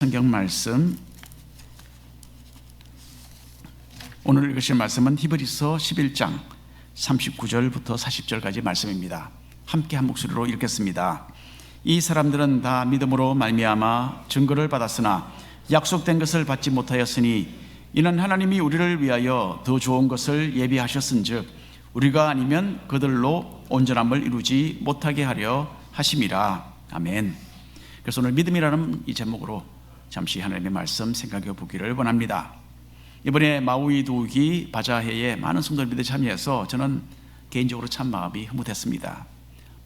성경 말씀, 오늘 읽으실 말씀은 히브리서 11장 39절부터 40절까지 말씀입니다. 함께 한 목소리로 읽겠습니다. 이 사람들은 다 믿음으로 말미암아 증거를 받았으나 약속된 것을 받지 못하였으니 이는 하나님이 우리를 위하여 더 좋은 것을 예비하셨은즉 우리가 아니면 그들로 온전함을 이루지 못하게 하려 하심이라. 아멘. 그래서 오늘 믿음이라는 이 제목으로 잠시 하나님의 말씀 생각해 보기를 원합니다. 이번에 마우이 두기 바자회에 많은 성도님들이 참여해서 저는 개인적으로 참 마음이 흐뭇했습니다.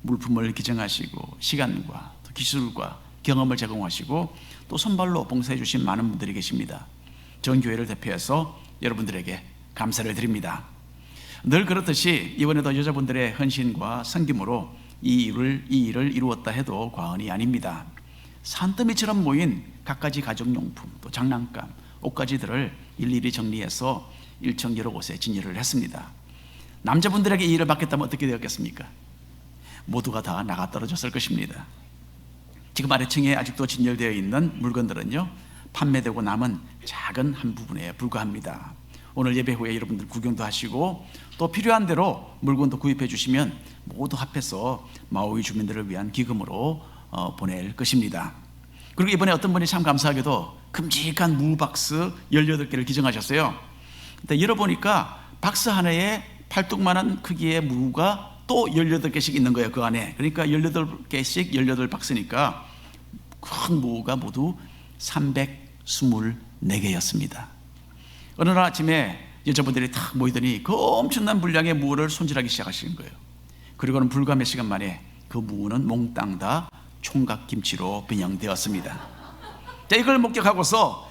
물품을 기증하시고 시간과 또 기술과 경험을 제공하시고 또 손발로 봉사해 주신 많은 분들이 계십니다. 전 교회를 대표해서 여러분들에게 감사를 드립니다. 늘 그렇듯이 이번에도 여자분들의 헌신과 섬김으로 이 일을 이루었다 해도 과언이 아닙니다. 산더미처럼 모인 갖가지 가정용품, 또 장난감, 옷가지들을 일일이 정리해서 일청 여러 곳에 진열을 했습니다. 남자분들에게 이 일을 맡겼다면 어떻게 되었겠습니까? 모두가 다 나가 떨어졌을 것입니다. 지금 아래층에 아직도 진열되어 있는 물건들은요, 판매되고 남은 작은 한 부분에 불과합니다. 오늘 예배 후에 여러분들 구경도 하시고 또 필요한 대로 물건도 구입해 주시면 모두 합해서 마우이 주민들을 위한 기금으로 보낼 것입니다. 그리고 이번에 어떤 분이 참 감사하게도 큼직한 무 박스 18개를 기증하셨어요. 근데 열어보니까 박스 하나에 팔뚝만한 크기의 무가 또 18개씩 있는 거예요, 그 안에. 그러니까 18개씩 18박스니까 큰 무가 모두 324개였습니다. 어느 날 아침에 여자분들이 탁 모이더니 그 엄청난 분량의 무를 손질하기 시작하시는 거예요. 그리고는 불과 몇 시간 만에 그 무는 몽땅 다 총각김치로 변형되었습니다. 자, 이걸 목격하고서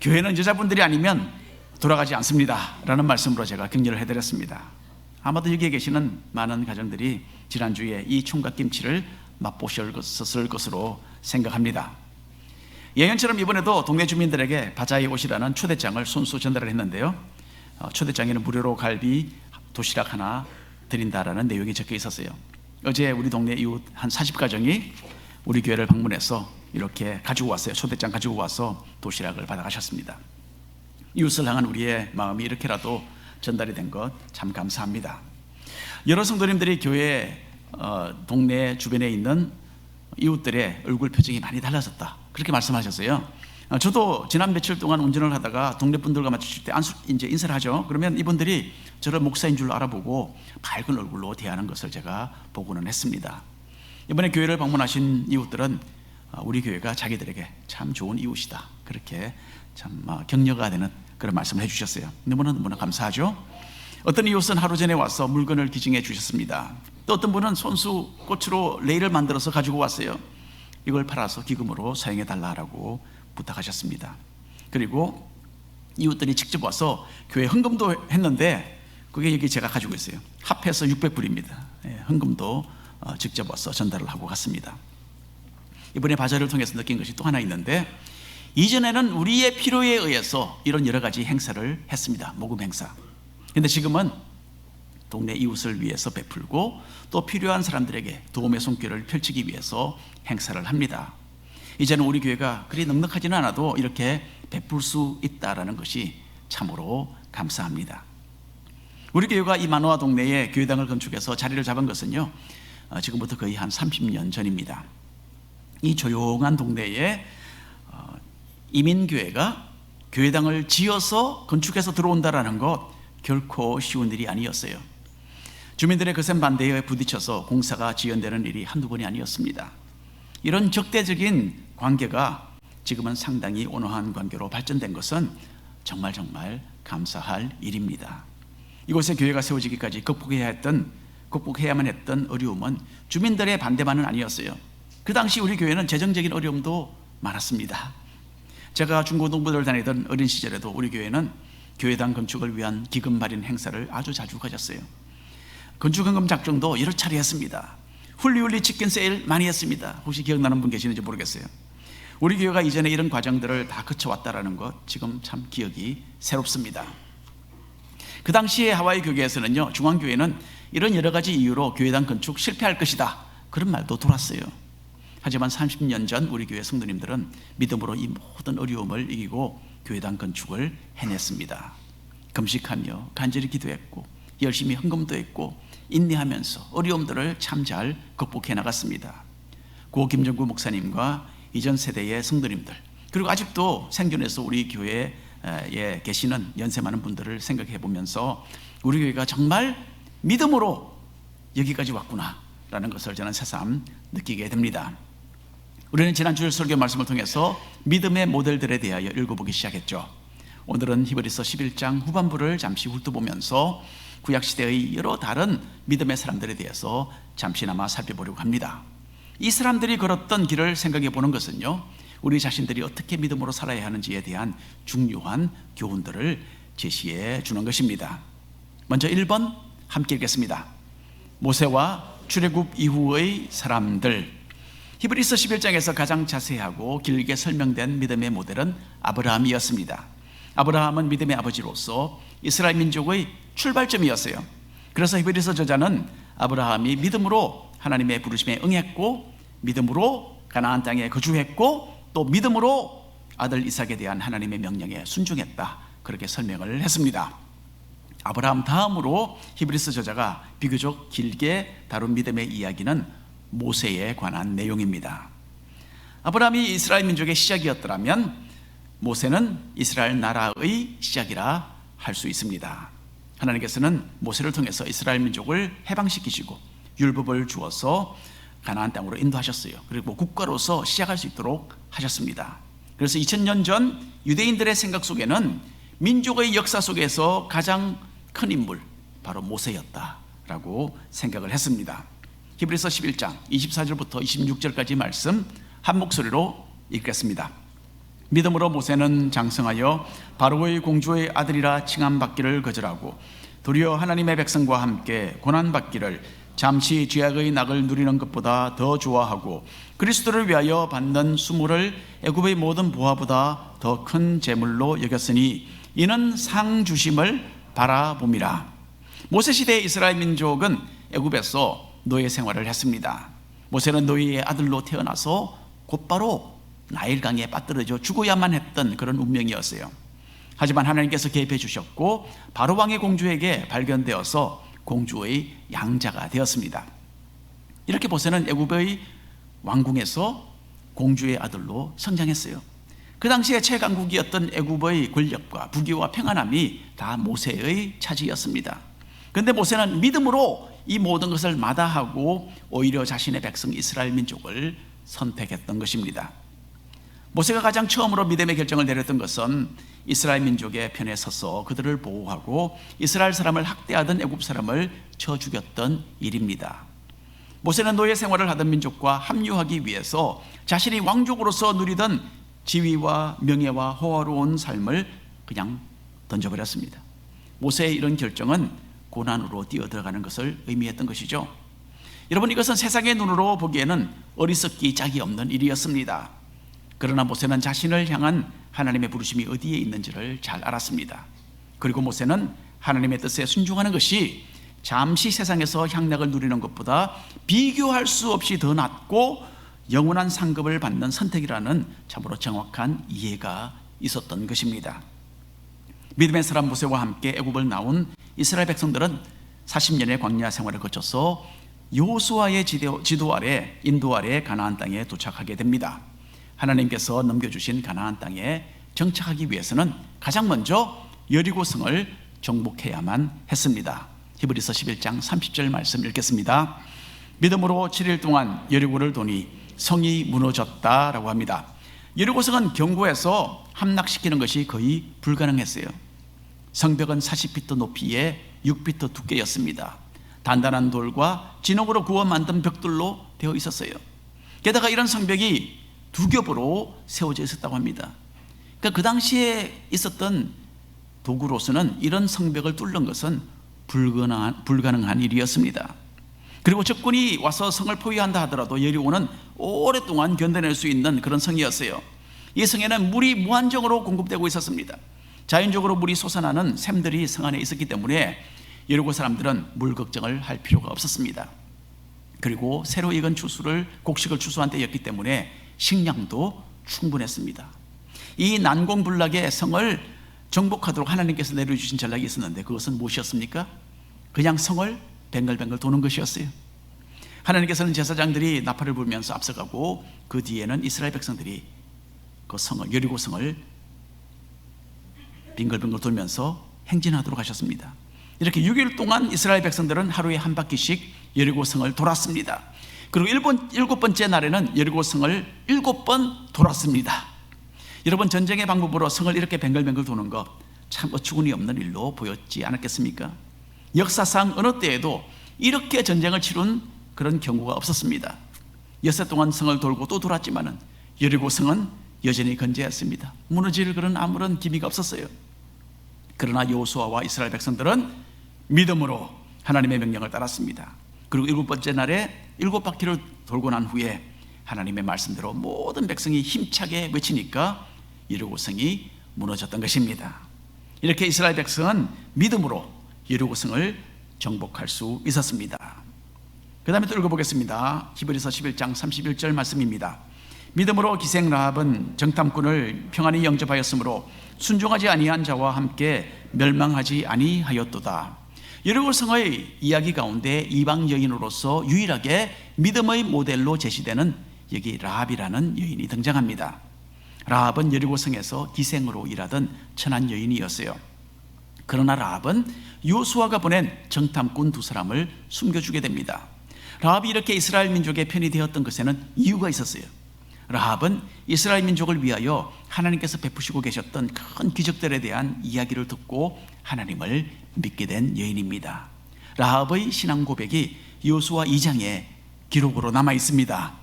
교회는 여자분들이 아니면 돌아가지 않습니다 라는 말씀으로 제가 격려를 해드렸습니다. 아마도 여기에 계시는 많은 가정들이 지난주에 이 총각김치를 맛보셨을 것으로 생각합니다. 예년처럼 이번에도 동네 주민들에게 바자회 오시라는 초대장을 손수 전달을 했는데요, 초대장에는 무료로 갈비, 도시락 하나 드린다라는 내용이 적혀 있었어요. 어제 우리 동네 이웃 한 40가정이 우리 교회를 방문해서 이렇게 가지고 왔어요. 초대장 가지고 와서 도시락을 받아가셨습니다. 이웃을 향한 우리의 마음이 이렇게라도 전달이 된 것 참 감사합니다. 여러 성도님들이 교회 동네 주변에 있는 이웃들의 얼굴 표정이 많이 달라졌다, 그렇게 말씀하셨어요. 저도 지난 며칠 동안 운전을 하다가 동네 분들과 마주칠 때 이제 인사를 하죠. 그러면 이분들이 저를 목사인 줄 알아보고 밝은 얼굴로 대하는 것을 제가 보고는 했습니다. 이번에 교회를 방문하신 이웃들은 우리 교회가 자기들에게 참 좋은 이웃이다, 그렇게 참 격려가 되는 그런 말씀을 해주셨어요. 너무나 감사하죠. 어떤 이웃은 하루 전에 와서 물건을 기증해 주셨습니다. 또 어떤 분은 손수 꽃으로 레일을 만들어서 가지고 왔어요. 이걸 팔아서 기금으로 사용해 달라고 부탁하셨습니다. 그리고 이웃들이 직접 와서 교회 헌금도 했는데 그게 여기 제가 가지고 있어요. 합해서 600불입니다. 헌금도 직접 와서 전달을 하고 갔습니다. 이번에 바자를 통해서 느낀 것이 또 하나 있는데, 이전에는 우리의 필요에 의해서 이런 여러 가지 행사를 했습니다. 모금 행사. 그런데 지금은 동네 이웃을 위해서 베풀고 또 필요한 사람들에게 도움의 손길을 펼치기 위해서 행사를 합니다. 이제는 우리 교회가 그리 넉넉하지는 않아도 이렇게 베풀 수 있다는 것이 참으로 감사합니다. 우리 교회가 이 만호와 동네에 교회당을 건축해서 자리를 잡은 것은요, 지금부터 거의 한 30년 전입니다. 이 조용한 동네에 이민교회가 교회당을 지어서 건축해서 들어온다는 것 결코 쉬운 일이 아니었어요. 주민들의 거센 반대에 부딪혀서 공사가 지연되는 일이 한두 번이 아니었습니다. 이런 적대적인 관계가 지금은 상당히 온화한 관계로 발전된 것은 정말 감사할 일입니다. 이곳에 교회가 세워지기까지 극복해야만 했던 어려움은 주민들의 반대만은 아니었어요. 그 당시 우리 교회는 재정적인 어려움도 많았습니다. 제가 중고등부를 다니던 어린 시절에도 우리 교회는 교회당 건축을 위한 기금 마련 행사를 아주 자주 가졌어요. 건축헌금 작정도 여러 차례 했습니다. 훌리훌리 치킨 세일 많이 했습니다. 혹시 기억나는 분 계시는지 모르겠어요. 우리 교회가 이전에 이런 과정들을 다 거쳐왔다는 것 지금 참 기억이 새롭습니다. 그 당시에 하와이 교계에서는요, 중앙교회는 이런 여러 가지 이유로 교회당 건축 실패할 것이다, 그런 말도 돌았어요. 하지만 30년 전 우리 교회 성도님들은 믿음으로 이 모든 어려움을 이기고 교회당 건축을 해냈습니다. 금식하며 간절히 기도했고 열심히 헌금도 했고 인내하면서 어려움들을 참 잘 극복해 나갔습니다. 고 김정구 목사님과 이전 세대의 성도님들, 그리고 아직도 생존해서 우리 교회에 계시는 연세 많은 분들을 생각해 보면서 우리 교회가 정말 믿음으로 여기까지 왔구나 라는 것을 저는 새삼 느끼게 됩니다. 우리는 지난 주일 설교 말씀을 통해서 믿음의 모델들에 대하여 읽어보기 시작했죠. 오늘은 히브리서 11장 후반부를 잠시 훑어보면서 구약시대의 여러 다른 믿음의 사람들에 대해서 잠시나마 살펴보려고 합니다. 이 사람들이 걸었던 길을 생각해 보는 것은요, 우리 자신들이 어떻게 믿음으로 살아야 하는지에 대한 중요한 교훈들을 제시해 주는 것입니다. 먼저 1번 함께 읽겠습니다. 모세와 출애굽 이후의 사람들. 히브리서 11장에서 가장 자세하고 길게 설명된 믿음의 모델은 아브라함이었습니다. 아브라함은 믿음의 아버지로서 이스라엘 민족의 출발점이었어요. 그래서 히브리서 저자는 아브라함이 믿음으로 하나님의 부르심에 응했고, 믿음으로 가나안 땅에 거주했고, 또 믿음으로 아들 이삭에 대한 하나님의 명령에 순종했다, 그렇게 설명을 했습니다. 아브라함 다음으로 히브리서 저자가 비교적 길게 다룬 믿음의 이야기는 모세에 관한 내용입니다. 아브라함이 이스라엘 민족의 시작이었더라면 모세는 이스라엘 나라의 시작이라 할 수 있습니다. 하나님께서는 모세를 통해서 이스라엘 민족을 해방시키시고 율법을 주어서 가나안 땅으로 인도하셨어요. 그리고 국가로서 시작할 수 있도록 하셨습니다. 그래서 2000년 전 유대인들의 생각 속에는 민족의 역사 속에서 가장 큰 인물, 바로 모세였다라고 생각을 했습니다. 히브리서 11장 24절부터 26절까지 말씀 한 목소리로 읽겠습니다. 믿음으로 모세는 장성하여 바로의 공주의 아들이라 칭함받기를 거절하고 도리어 하나님의 백성과 함께 고난받기를 잠시 죄악의 낙을 누리는 것보다 더 좋아하고 그리스도를 위하여 받는 수모를 애굽의 모든 보화보다 더 큰 재물로 여겼으니 이는 상 주심을 바라봄이라. 모세 시대의 이스라엘 민족은 애굽에서 노예 생활을 했습니다. 모세는 노예의 아들로 태어나서 곧바로 나일강에 빠뜨려져 죽어야만 했던 그런 운명이었어요. 하지만 하나님께서 개입해 주셨고 바로 왕의 공주에게 발견되어서 공주의 양자가 되었습니다. 이렇게 모세는 애굽의 왕궁에서 공주의 아들로 성장했어요. 그 당시에 최강국이었던 애굽의 권력과 부귀와 평안함이 다 모세의 차지였습니다. 그런데 모세는 믿음으로 이 모든 것을 마다하고 오히려 자신의 백성 이스라엘 민족을 선택했던 것입니다. 모세가 가장 처음으로 믿음의 결정을 내렸던 것은 이스라엘 민족의 편에 서서 그들을 보호하고 이스라엘 사람을 학대하던 애굽 사람을 쳐 죽였던 일입니다. 모세는 노예 생활을 하던 민족과 합류하기 위해서 자신이 왕족으로서 누리던 지위와 명예와 호화로운 삶을 그냥 던져버렸습니다. 모세의 이런 결정은 고난으로 뛰어들어가는 것을 의미했던 것이죠. 여러분, 이것은 세상의 눈으로 보기에는 어리석기 짝이 없는 일이었습니다. 그러나 모세는 자신을 향한 하나님의 부르심이 어디에 있는지를 잘 알았습니다. 그리고 모세는 하나님의 뜻에 순종하는 것이 잠시 세상에서 향락을 누리는 것보다 비교할 수 없이 더 낫고 영원한 상급을 받는 선택이라는 참으로 정확한 이해가 있었던 것입니다. 믿음의 사람 모세와 함께 애굽을 나온 이스라엘 백성들은 40년의 광야 생활을 거쳐서 여호수아의 지도 아래, 인도 아래 가나안 땅에 도착하게 됩니다. 하나님께서 넘겨주신 가나안 땅에 정착하기 위해서는 가장 먼저 여리고성을 정복해야만 했습니다. 히브리서 11장 30절 말씀 읽겠습니다. 믿음으로 7일 동안 여리고를 도니 성이 무너졌다라고 합니다. 여리고성은 견고해서 함락시키는 것이 거의 불가능했어요. 성벽은 40피트 높이에 6피트 두께였습니다. 단단한 돌과 진흙으로 구워 만든 벽돌로 되어 있었어요. 게다가 이런 성벽이 두 겹으로 세워져 있었다고 합니다. 그러니까 그 당시에 있었던 도구로서는 이런 성벽을 뚫는 것은 불가능한 일이었습니다. 그리고 적군이 와서 성을 포위한다 하더라도 여리고는 오랫동안 견뎌낼 수 있는 그런 성이었어요. 이 성에는 물이 무한정으로 공급되고 있었습니다. 자연적으로 물이 솟아나는 샘들이 성 안에 있었기 때문에 여리고 사람들은 물 걱정을 할 필요가 없었습니다. 그리고 새로 익은 곡식을 추수한 때였기 때문에 식량도 충분했습니다. 이 난공불락의 성을 정복하도록 하나님께서 내려주신 전략이 있었는데 그것은 무엇이었습니까? 그냥 성을 뱅글뱅글 도는 것이었어요. 하나님께서는 제사장들이 나팔을 불면서 앞서가고 그 뒤에는 이스라엘 백성들이 그 성을, 여리고 성을 빙글빙글 돌면서 행진하도록 하셨습니다. 이렇게 6일 동안 이스라엘 백성들은 하루에 한 바퀴씩 여리고 성을 돌았습니다. 그리고 일곱 번째 날에는 여리고 성을 7번 돌았습니다. 여러분, 전쟁의 방법으로 성을 이렇게 뱅글뱅글 도는 것 참 어처구니 없는 일로 보였지 않았겠습니까? 역사상 어느 때에도 이렇게 전쟁을 치룬 그런 경우가 없었습니다. 엿새 동안 성을 돌고 또 돌았지만은 여리고 성은 여전히 건재했습니다. 무너질 그런 아무런 기미가 없었어요. 그러나 여호수아와 이스라엘 백성들은 믿음으로 하나님의 명령을 따랐습니다. 그리고 7번째 날에 7바퀴를 돌고 난 후에 하나님의 말씀대로 모든 백성이 힘차게 외치니까 여리고 성이 무너졌던 것입니다. 이렇게 이스라엘 백성은 믿음으로 여리고 성을 정복할 수 있었습니다. 그 다음에 또 읽어보겠습니다. 히브리서 11장 31절 말씀입니다. 믿음으로 기생 라합은 정탐꾼을 평안히 영접하였으므로 순종하지 아니한 자와 함께 멸망하지 아니하였도다. 여리고 성의 이야기 가운데 이방 여인으로서 유일하게 믿음의 모델로 제시되는 여기 라합이라는 여인이 등장합니다. 라합은 여리고 성에서 기생으로 일하던 천한 여인이었어요. 그러나 라합은 여호수아가 보낸 정탐꾼 2사람을 숨겨주게 됩니다. 라합이 이렇게 이스라엘 민족의 편이 되었던 것에는 이유가 있었어요. 라합은 이스라엘 민족을 위하여 하나님께서 베푸시고 계셨던 큰 기적들에 대한 이야기를 듣고 하나님을 믿게 된 여인입니다. 라합의 신앙 고백이 여호수아 2장에 기록으로 남아 있습니다.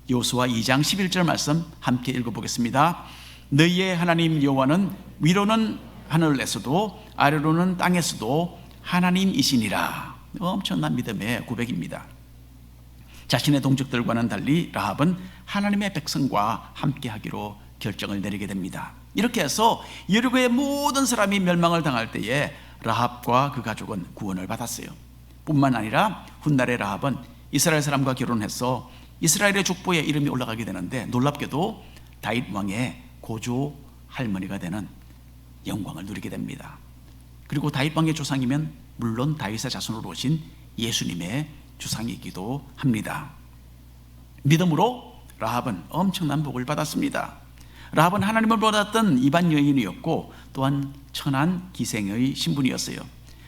여호수아 2장 11절 말씀 함께 읽어보겠습니다. 너희의 하나님 여호와는 위로는 하늘에서도 아래로는 땅에서도 하나님이시니라. 엄청난 믿음의 고백입니다. 자신의 동족들과는 달리 라합은 하나님의 백성과 함께하기로 결정을 내리게 됩니다. 이렇게 해서 여리고의 모든 사람이 멸망을 당할 때에 라합과 그 가족은 구원을 받았어요. 뿐만 아니라 훗날에 라합은 이스라엘 사람과 결혼해서 이스라엘의 족보에 이름이 올라가게 되는데 놀랍게도 다윗 왕의 고조 할머니가 되는 영광을 누리게 됩니다. 그리고 다윗 왕의 조상이면 물론 다윗의 자손으로 오신 예수님의 주상이기도 합니다. 믿음으로 라합은 엄청난 복을 받았습니다. 라합은 하나님을 받았던 이방 여인이었고 또한 천한 기생의 신분이었어요.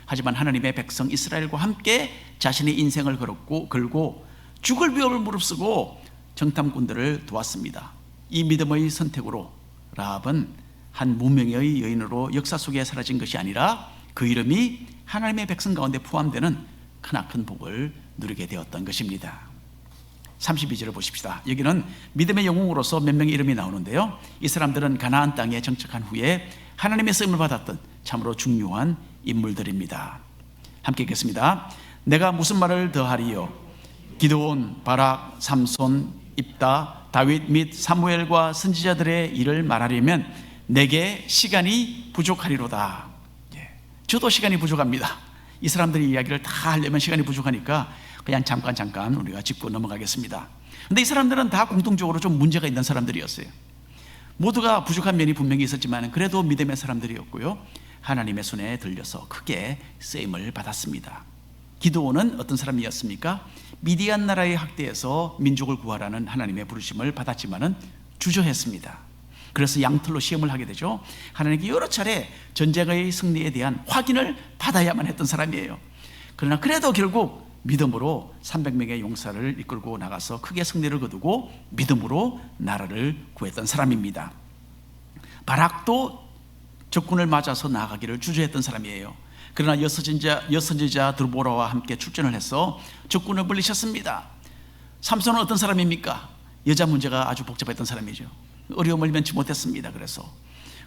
하지만 하나님의 백성 이스라엘과 함께 자신의 인생을 걸고 죽을 위협을 무릅쓰고 정탐꾼들을 도왔습니다. 이 믿음의 선택으로 라합은 한 무명의 여인으로 역사 속에 사라진 것이 아니라 그 이름이 하나님의 백성 가운데 포함되는 크나큰 복을 누리게 되었던 것입니다. 32절을 보십시다. 여기는 믿음의 영웅으로서 몇 명의 이름이 나오는데요, 이 사람들은 가나안 땅에 정착한 후에 하나님의 쓰임을 받았던 참으로 중요한 인물들입니다. 함께 읽겠습니다. 내가 무슨 말을 더하리요? 기드온, 바락, 삼손, 입다, 다윗 및 사무엘과 선지자들의 일을 말하려면 내게 시간이 부족하리로다. 저도 시간이 부족합니다. 이 사람들의 이야기를 다 하려면 시간이 부족하니까 그냥 잠깐 우리가 짚고 넘어가겠습니다. 근데 이 사람들은 다 공통적으로 좀 문제가 있는 사람들이었어요. 모두가 부족한 면이 분명히 있었지만 그래도 믿음의 사람들이었고요, 하나님의 손에 들려서 크게 쓰임을 받았습니다. 기드온은 어떤 사람이었습니까? 미디안 나라의 학대에서 민족을 구하라는 하나님의 부르심을 받았지만은 주저했습니다. 그래서 양털로 시험을 하게 되죠. 하나님께 여러 차례 전쟁의 승리에 대한 확인을 받아야만 했던 사람이에요. 그러나 그래도 결국 믿음으로 300명의 용사를 이끌고 나가서 크게 승리를 거두고 믿음으로 나라를 구했던 사람입니다. 바락도 적군을 맞아서 나가기를 주저했던 사람이에요. 그러나 여선지자 드보라와 함께 출전을 해서 적군을 물리쳤습니다. 삼손은 어떤 사람입니까? 여자 문제가 아주 복잡했던 사람이죠. 어려움을 면치 못했습니다.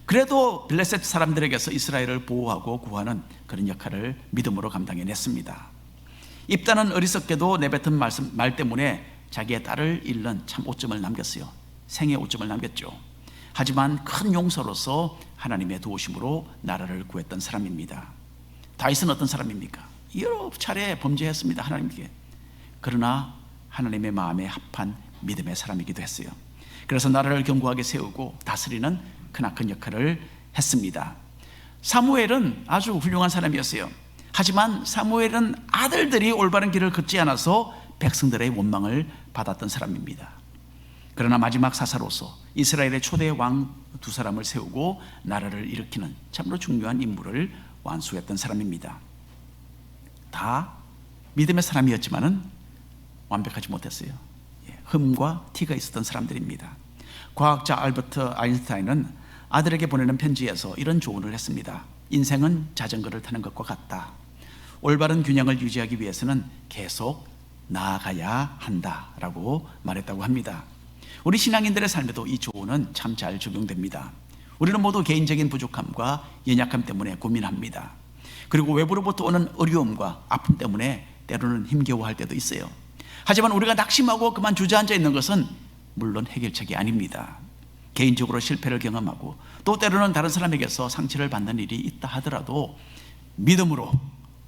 그래도 블레셋 사람들에게서 이스라엘을 보호하고 구하는 그런 역할을 믿음으로 감당해냈습니다. 입다는 어리석게도 내뱉은 말 때문에 자기의 딸을 잃는 참 오점을 남겼어요. 생의 오점을 남겼죠. 하지만 큰 용서로서 하나님의 도우심으로 나라를 구했던 사람입니다. 다윗은 어떤 사람입니까? 여러 차례 범죄했습니다, 하나님께. 그러나 하나님의 마음에 합한 믿음의 사람이기도 했어요. 그래서 나라를 견고하게 세우고 다스리는 크나큰 역할을 했습니다. 사무엘은 아주 훌륭한 사람이었어요. 하지만 사무엘은 아들들이 올바른 길을 걷지 않아서 백성들의 원망을 받았던 사람입니다. 그러나 마지막 사사로서 이스라엘의 초대 왕 두 사람을 세우고 나라를 일으키는 참으로 중요한 임무를 완수했던 사람입니다. 다 믿음의 사람이었지만은 완벽하지 못했어요. 흠과 티가 있었던 사람들입니다. 과학자 알버트 아인슈타인은 아들에게 보내는 편지에서 이런 조언을 했습니다. 인생은 자전거를 타는 것과 같다. 올바른 균형을 유지하기 위해서는 계속 나아가야 한다라고 말했다고 합니다. 우리 신앙인들의 삶에도 이 조언은 참 잘 적용됩니다. 우리는 모두 개인적인 부족함과 연약함 때문에 고민합니다. 그리고 외부로부터 오는 어려움과 아픔 때문에 때로는 힘겨워할 때도 있어요. 하지만 우리가 낙심하고 그만 주저앉아 있는 것은 물론 해결책이 아닙니다. 개인적으로 실패를 경험하고 또 때로는 다른 사람에게서 상처를 받는 일이 있다 하더라도 믿음으로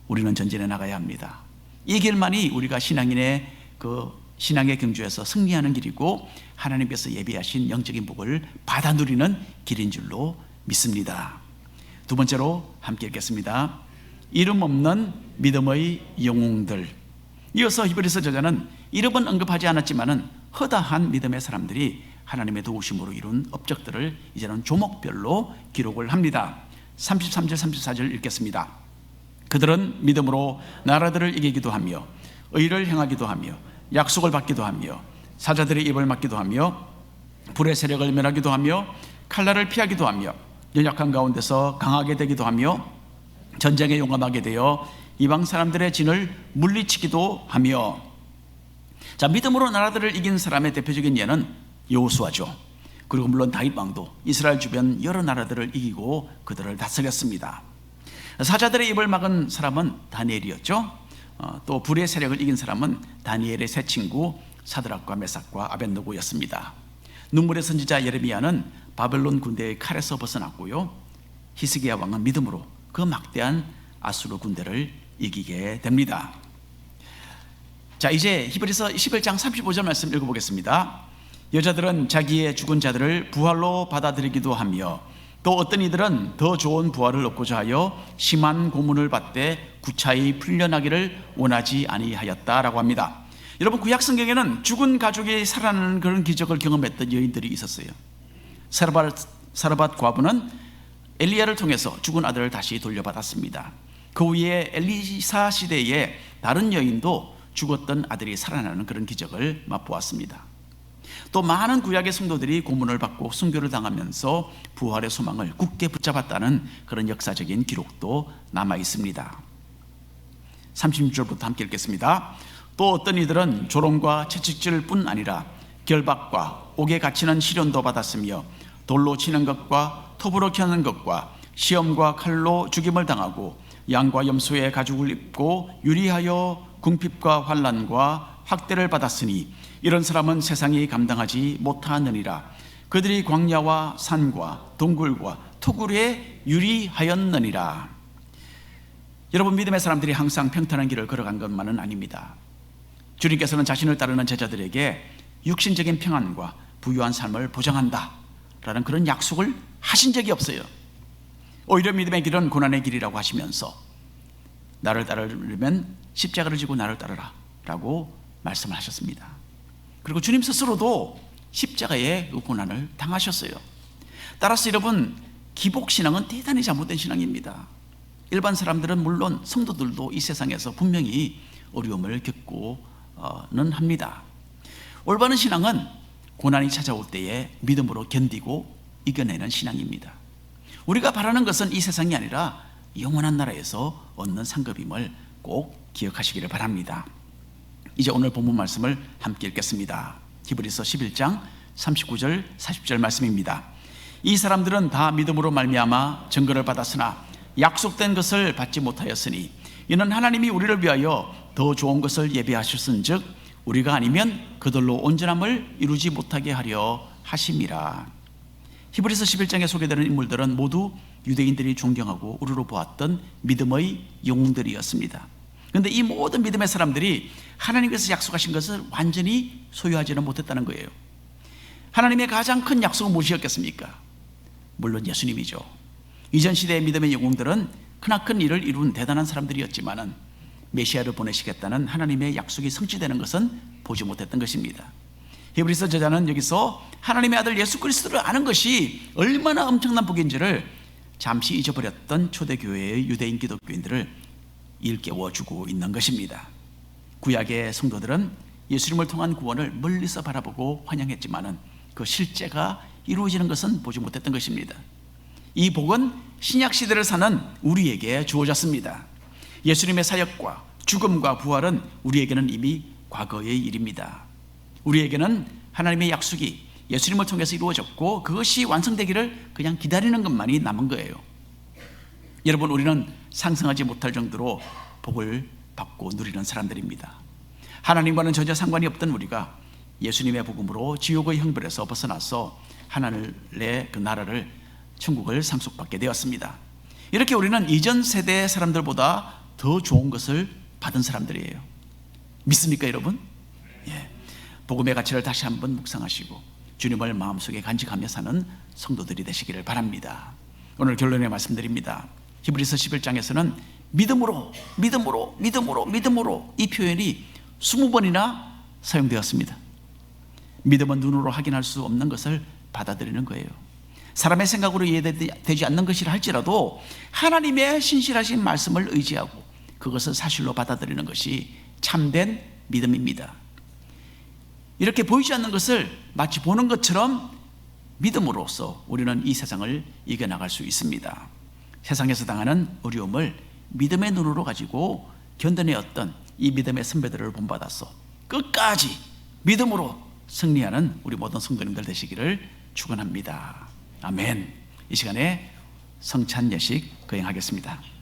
우리는 전진해 나가야 합니다. 이 길만이 우리가 신앙인의 신앙의 경주에서 승리하는 길이고 하나님께서 예비하신 영적인 복을 받아 누리는 길인 줄로 믿습니다. 두 번째로 함께 읽겠습니다. 이름 없는 믿음의 영웅들. 이어서 히브리서 저자는 이름은 언급하지 않았지만은 허다한 믿음의 사람들이 하나님의 도우심으로 이룬 업적들을 이제는 조목별로 기록을 합니다. 33절 34절 읽겠습니다. 그들은 믿음으로 나라들을 이기기도 하며 의를 행하기도 하며 약속을 받기도 하며 사자들의 입을 막기도 하며 불의 세력을 멸하기도 하며 칼날을 피하기도 하며 연약한 가운데서 강하게 되기도 하며 전쟁에 용감하게 되어 이방 사람들의 진을 물리치기도 하며. 자, 믿음으로 나라들을 이긴 사람의 대표적인 예는 여호수아죠. 그리고 물론 다윗 왕도 이스라엘 주변 여러 나라들을 이기고 그들을 다스렸습니다. 사자들의 입을 막은 사람은 다니엘이었죠. 또 불의 세력을 이긴 사람은 다니엘의 세 친구 사드락과 메삭과 아벳느고였습니다. 눈물의 선지자 예레미야는 바벨론 군대의 칼에서 벗어났고요, 히스기야 왕은 믿음으로 그 막대한 아수르 군대를 이기게 됩니다. 자, 이제 히브리서 11장 35절 말씀 읽어보겠습니다. 여자들은 자기의 죽은 자들을 부활로 받아들이기도 하며 또 어떤 이들은 더 좋은 부활을 얻고자 하여 심한 고문을 받되 구차히 풀려나기를 원하지 아니하였다라고 합니다. 여러분, 구약 성경에는 죽은 가족이 살아나는 그런 기적을 경험했던 여인들이 있었어요. 사르밧 과부는 엘리야를 통해서 죽은 아들을 다시 돌려받았습니다. 그 후에 엘리사 시대에 다른 여인도 죽었던 아들이 살아나는 그런 기적을 맛보았습니다. 또 많은 구약의 성도들이 고문을 받고 순교를 당하면서 부활의 소망을 굳게 붙잡았다는 그런 역사적인 기록도 남아 있습니다. 36절부터 함께 읽겠습니다. 또 어떤 이들은 조롱과 채찍질 뿐 아니라 결박과 옥에 갇히는 시련도 받았으며 돌로 치는 것과 톱으로 켜는 것과 시험과 칼로 죽임을 당하고 양과 염소의 가죽을 입고 유리하여 궁핍과 환난과 학대를 받았으니 이런 사람은 세상이 감당하지 못하느니라. 그들이 광야와 산과 동굴과 토굴에 유리하였느니라. 여러분, 믿음의 사람들이 항상 평탄한 길을 걸어간 것만은 아닙니다. 주님께서는 자신을 따르는 제자들에게 육신적인 평안과 부유한 삶을 보장한다 라는 그런 약속을 하신 적이 없어요. 오히려 믿음의 길은 고난의 길이라고 하시면서 나를 따르려면 십자가를 지고 나를 따르라 라고 말씀을 하셨습니다. 그리고 주님 스스로도 십자가의 고난을 당하셨어요. 따라서 여러분, 기복신앙은 대단히 잘못된 신앙입니다. 일반 사람들은 물론 성도들도 이 세상에서 분명히 어려움을 겪고는 합니다. 올바른 신앙은 고난이 찾아올 때에 믿음으로 견디고 이겨내는 신앙입니다. 우리가 바라는 것은 이 세상이 아니라 영원한 나라에서 얻는 상급임을 꼭 기억하시기를 바랍니다. 이제 오늘 본문 말씀을 함께 읽겠습니다. 히브리서 11장 39절 40절 말씀입니다. 이 사람들은 다 믿음으로 말미암아 증거를 받았으나 약속된 것을 받지 못하였으니 이는 하나님이 우리를 위하여 더 좋은 것을 예비하셨은즉 우리가 아니면 그들로 온전함을 이루지 못하게 하려 하심이라. 히브리서 11장에 소개되는 인물들은 모두 유대인들이 존경하고 우러러 보았던 믿음의 영웅들이었습니다. 그런데 이 모든 믿음의 사람들이 하나님께서 약속하신 것을 완전히 소유하지는 못했다는 거예요. 하나님의 가장 큰 약속은 무엇이었겠습니까? 물론 예수님이죠. 이전 시대의 믿음의 영웅들은 크나큰 일을 이룬 대단한 사람들이었지만은 메시아를 보내시겠다는 하나님의 약속이 성취되는 것은 보지 못했던 것입니다. 히브리서 저자는 여기서 하나님의 아들 예수 그리스도를 아는 것이 얼마나 엄청난 복인지를 잠시 잊어버렸던 초대교회의 유대인 기독교인들을 일깨워주고 있는 것입니다. 구약의 성도들은 예수님을 통한 구원을 멀리서 바라보고 환영했지만은 그 실제가 이루어지는 것은 보지 못했던 것입니다. 이 복은 신약 시대를 사는 우리에게 주어졌습니다. 예수님의 사역과 죽음과 부활은 우리에게는 이미 과거의 일입니다. 우리에게는 하나님의 약속이 예수님을 통해서 이루어졌고 그것이 완성되기를 그냥 기다리는 것만이 남은 거예요. 여러분, 우리는 상상하지 못할 정도로 복을 받고 누리는 사람들입니다. 하나님과는 전혀 상관이 없던 우리가 예수님의 복음으로 지옥의 형벌에서 벗어나서 하나님의 그 나라를, 천국을 상속받게 되었습니다. 이렇게 우리는 이전 세대 사람들보다 더 좋은 것을 받은 사람들이에요. 믿습니까, 여러분? 예. 복음의 가치를 다시 한번 묵상하시고 주님을 마음속에 간직하며 사는 성도들이 되시기를 바랍니다. 오늘 결론에 말씀드립니다. 히브리서 11장에서는 믿음으로, 믿음으로, 믿음으로, 믿음으로 이 표현이 20번이나 사용되었습니다. 믿음은 눈으로 확인할 수 없는 것을 받아들이는 거예요. 사람의 생각으로 이해되지 않는 것이라 할지라도 하나님의 신실하신 말씀을 의지하고 그것을 사실로 받아들이는 것이 참된 믿음입니다. 이렇게 보이지 않는 것을 마치 보는 것처럼 믿음으로써 우리는 이 세상을 이겨나갈 수 있습니다. 세상에서 당하는 어려움을 믿음의 눈으로 가지고 견뎌내었던 이 믿음의 선배들을 본받아서 끝까지 믿음으로 승리하는 우리 모든 성도님들 되시기를 축원합니다. 아멘. 이 시간에 성찬 예식 거행하겠습니다.